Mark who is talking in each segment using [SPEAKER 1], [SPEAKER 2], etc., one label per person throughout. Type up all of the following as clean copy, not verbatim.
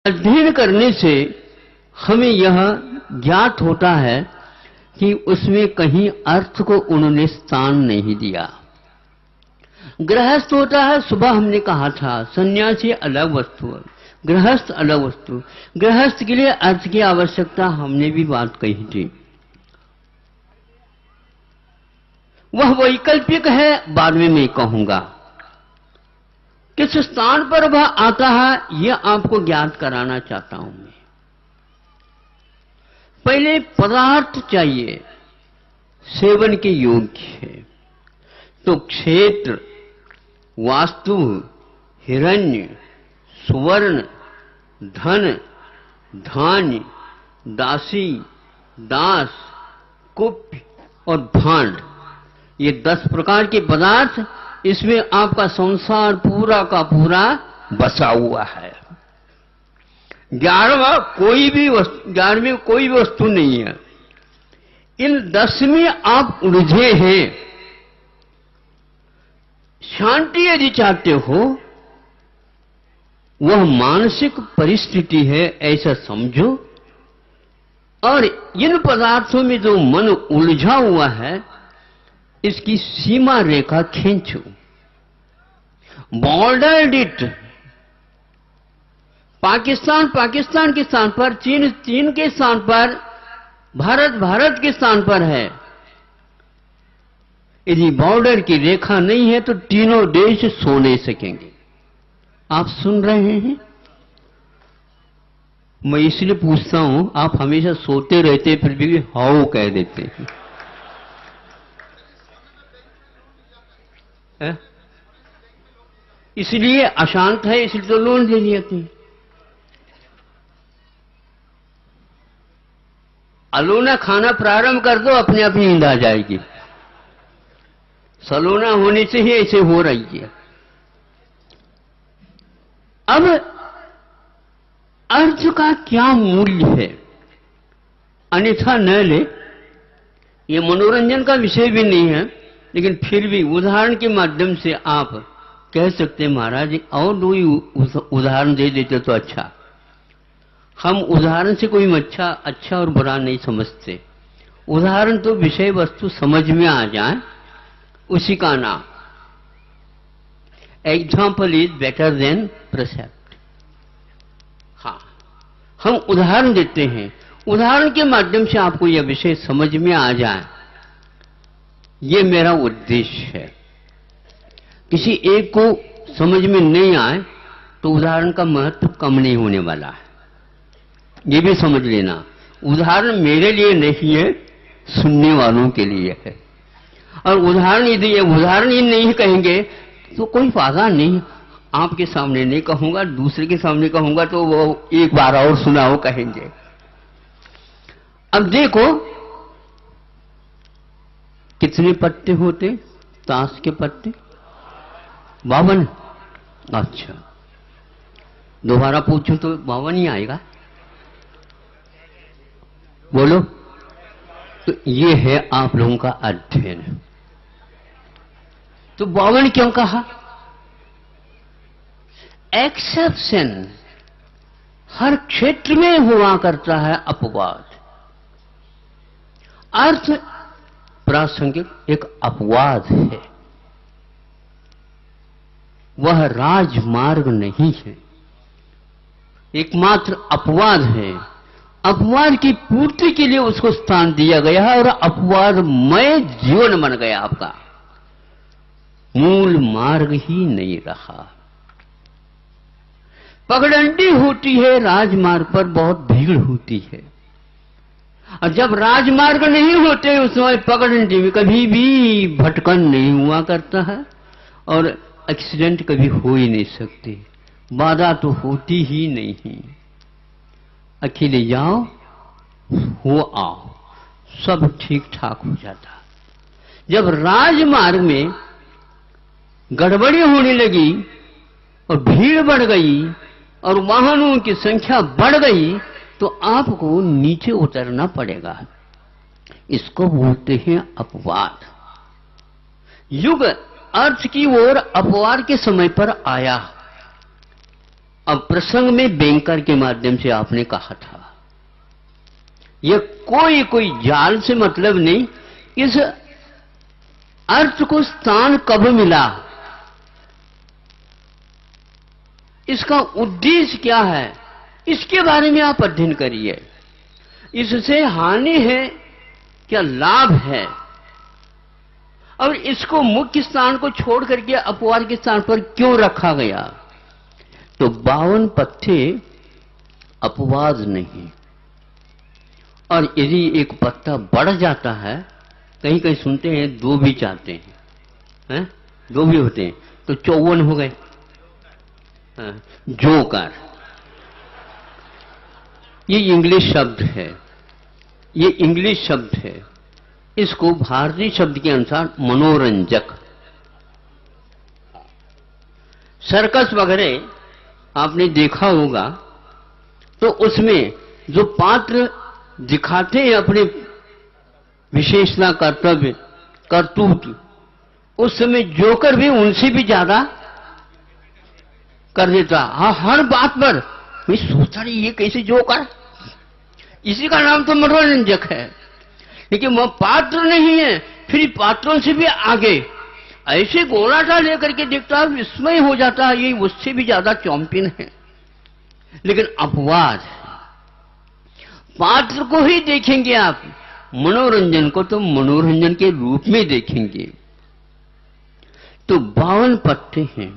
[SPEAKER 1] अध्ययन करने से हमें यह ज्ञात होता है कि उसमें कहीं अर्थ को उन्होंने स्थान नहीं दिया। गृहस्थ होता है, सुबह हमने कहा था, सन्यासी अलग वस्तु है, गृहस्थ अलग वस्तु। गृहस्थ के लिए अर्थ की आवश्यकता हमने भी बात कही थी। वह वैकल्पिक है, बाद में मैं कहूंगा। किस स्थान पर वह आता है यह आपको ज्ञात कराना चाहता हूं मैं। पहले पदार्थ चाहिए, सेवन के योग्य है। तो क्षेत्र, वास्तु, हिरण्य, सुवर्ण, धन, धान्य, दासी, दास, कुप्य और भांड, ये 10 प्रकार के पदार्थ, इसमें आपका संसार पूरा का पूरा बसा हुआ है। 11वां कोई भी वस्तु, 11वीं कोई भी वस्तु नहीं है। इन 10 में आप उलझे हैं। शांति यदि चाहते हो, वह मानसिक परिस्थिति है ऐसा समझो, और इन पदार्थों में जो मन उलझा हुआ है इसकी सीमा रेखा खींचो, बॉर्डर इट। पाकिस्तान पाकिस्तान के स्थान पर, चीन चीन के स्थान पर, भारत भारत के स्थान पर है। यदि बॉर्डर की रेखा नहीं है तो तीनों देश सो नहीं सकेंगे। आप सुन रहे हैं? मैं इसलिए पूछता हूं, आप हमेशा सोते रहते फिर भी हाउ कह देते हैं। इसलिए अशांत है, इसलिए तो लोन ले लिया थी। अलोना खाना प्रारंभ कर दो, अपने आप नींद आ जाएगी। सलोना होने से ही ऐसे हो रही है। अब अर्थ का क्या मूल्य है, अन्यथा न ले। ये मनोरंजन का विषय भी नहीं है, लेकिन फिर भी उदाहरण के माध्यम से आप कह सकते हैं, महाराज और 2 उदाहरण दे देते तो अच्छा। हम उदाहरण से कोई अच्छा और बुरा नहीं समझते। उदाहरण तो विषय वस्तु समझ में आ जाए, उसी का नाम। Example is better than precept. हाँ, हम उदाहरण देते हैं, उदाहरण के माध्यम से आपको यह विषय समझ में आ जाए, ये मेरा उद्देश्य है। किसी एक को समझ में नहीं आए तो उदाहरण का महत्व कम नहीं होने वाला है, ये भी समझ लेना। उदाहरण मेरे लिए नहीं है, सुनने वालों के लिए है। और उदाहरण यदि उदाहरण ही नहीं कहेंगे तो कोई फायदा नहीं। आपके सामने नहीं कहूंगा, दूसरे के सामने कहूंगा तो वो एक बार और सुनाओ कहेंगे। अब देखो कितने पत्ते होते ताश के पत्ते? 52। अच्छा, दोबारा पूछूं तो 52 ही आएगा। बोलो। तो ये है आप लोगों का अध्ययन। तो 52 क्यों कहा? एक्सेप्शन हर क्षेत्र में हुआ करता है अपवाद। अर्थ प्रासंगिक एक अपवाद है, वह राजमार्ग नहीं है, एकमात्र अपवाद है। अपवाद की पूर्ति के लिए उसको स्थान दिया गया है और अपवादमय जीवन बन गया आपका, मूल मार्ग ही नहीं रहा। पगडंडी होती है, राजमार्ग पर बहुत भीड़ होती है, और जब राजमार्ग नहीं होते उस समय पगडंडी में कभी भी भटकन नहीं हुआ करता है और एक्सीडेंट कभी हो ही नहीं सकते, बाधा तो होती ही नहीं। अकेले जाओ हो आओ, सब ठीक ठाक हो जाता। जब राजमार्ग में गड़बड़ी होने लगी और भीड़ बढ़ गई और वाहनों की संख्या बढ़ गई तो आपको नीचे उतरना पड़ेगा। इसको बोलते हैं अपवाद। युग अर्थ की ओर अपवाद के समय पर आया अब प्रसंग में बैंकर के माध्यम से आपने कहा था, यह कोई जाल से मतलब नहीं, इस अर्थ को स्थान कब मिला, इसका उद्देश्य क्या है, इसके बारे में आप अध्ययन करिए। इससे हानि है क्या लाभ है, और इसको मुख्य स्थान को छोड़ करके अपवाद के स्थान पर क्यों रखा गया। तो 52 पत्ते अपवाद नहीं, और यदि एक पत्ता बढ़ जाता है, कहीं कहीं सुनते हैं 2 भी चाहते हैं, 2 भी होते हैं, तो 54 हो गए। जोकर, ये इंग्लिश शब्द है, ये इंग्लिश शब्द है। इसको भारतीय शब्द के अनुसार मनोरंजक। सर्कस वगैरह आपने देखा होगा, तो उसमें जो पात्र दिखाते हैं अपने विशेषता, कर्तव्य, करतूत, उस समय जोकर भी उनसे भी ज्यादा कर देता। हाँ, हर बात पर मैं सोचता नहीं ये कैसे जोकर, इसी का नाम तो मनोरंजक है। लेकिन वह पात्र नहीं है, फिर पात्रों से भी आगे ऐसे गोलाटा लेकर के देखता है, विस्मय हो जाता है, ये उससे भी ज्यादा चौंपिन है। लेकिन अपवाद, पात्र को ही देखेंगे आप, मनोरंजन को तो मनोरंजन के रूप में देखेंगे। तो 52 पत्ते हैं,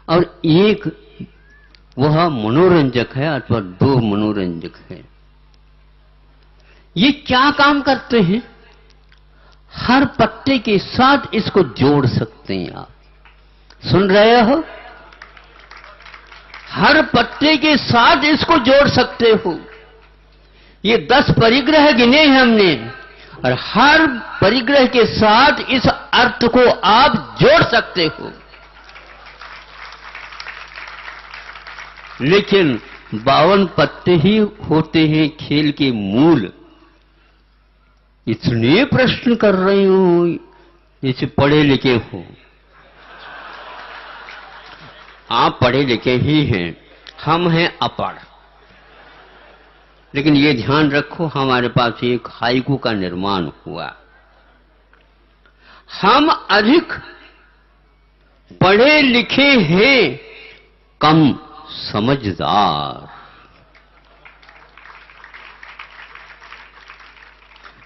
[SPEAKER 1] और एक वह मनोरंजक है अथवा 2 मनोरंजक है। ये क्या काम करते हैं, हर पत्ते के साथ इसको जोड़ सकते हैं। आप सुन रहे हो, हर पत्ते के साथ इसको जोड़ सकते हो। ये 10 परिग्रह गिने हैं हमने, और हर परिग्रह के साथ इस अर्थ को आप जोड़ सकते हो। लेकिन 52 पत्ते ही होते हैं खेल के मूल। इतने प्रश्न कर रही हूं, जैसे पढ़े लिखे हो। आप पढ़े लिखे ही हैं, हम हैं अपढ़। लेकिन ये ध्यान रखो, हमारे पास एक हाइकू का निर्माण हुआ। हम अधिक पढ़े लिखे हैं, कम समझदार।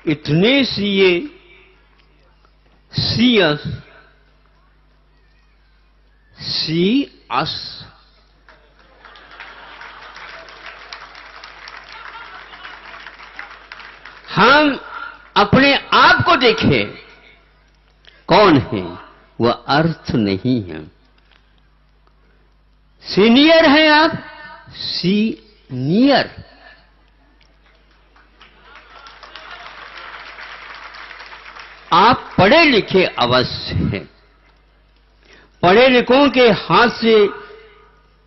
[SPEAKER 1] इतने सीए, सीएस, सीएस, हम अपने आप को देखें, कौन है, वह अर्थ नहीं है। सीनियर हैं आप, सीनियर। आप पढ़े लिखे अवश्य हैं। पढ़े लिखों के हाथ से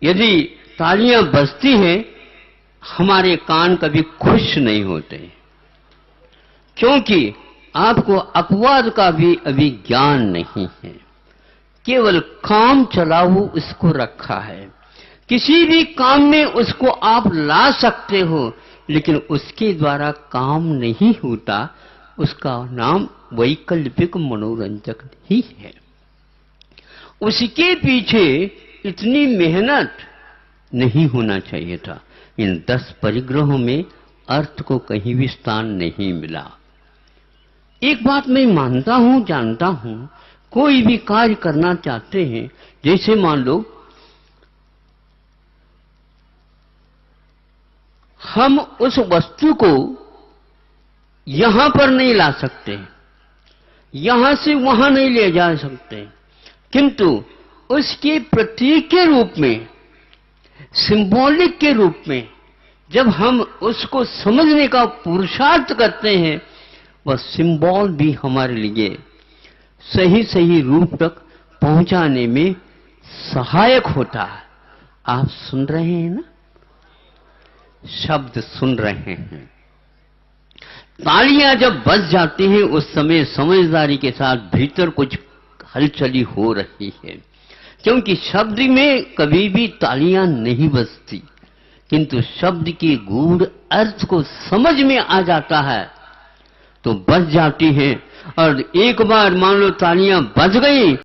[SPEAKER 1] यदि तालियां बजती हैं, हमारे कान कभी खुश नहीं होते, क्योंकि आपको अपवाद का भी अभी ज्ञान नहीं है। केवल काम चलाओ इसको रखा है। किसी भी काम में उसको आप ला सकते हो, लेकिन उसके द्वारा काम नहीं होता। उसका नाम वैकल्पिक मनोरंजक ही है। उसके पीछे इतनी मेहनत नहीं होना चाहिए था। इन 10 परिग्रहों में अर्थ को कहीं भी स्थान नहीं मिला। एक बात मैं मानता हूं, जानता हूं, कोई भी कार्य करना चाहते हैं, जैसे मान लो हम उस वस्तु को यहां पर नहीं ला सकते, यहां से वहां नहीं ले जा सकते, किंतु उसके प्रतीक के रूप में, सिंबॉलिक के रूप में जब हम उसको समझने का पुरुषार्थ करते हैं, वह सिंबल भी हमारे लिए सही सही रूप तक पहुंचाने में सहायक होता है। आप सुन रहे हैं ना, शब्द सुन रहे हैं। तालियां जब बज जाती हैं, उस समय समझदारी के साथ भीतर कुछ हलचली हो रही है। क्योंकि शब्द में कभी भी तालियां नहीं बजती, किंतु शब्द के गूढ़ अर्थ को समझ में आ जाता है तो बज जाती है। और एक बार मान लो तालियां बज गई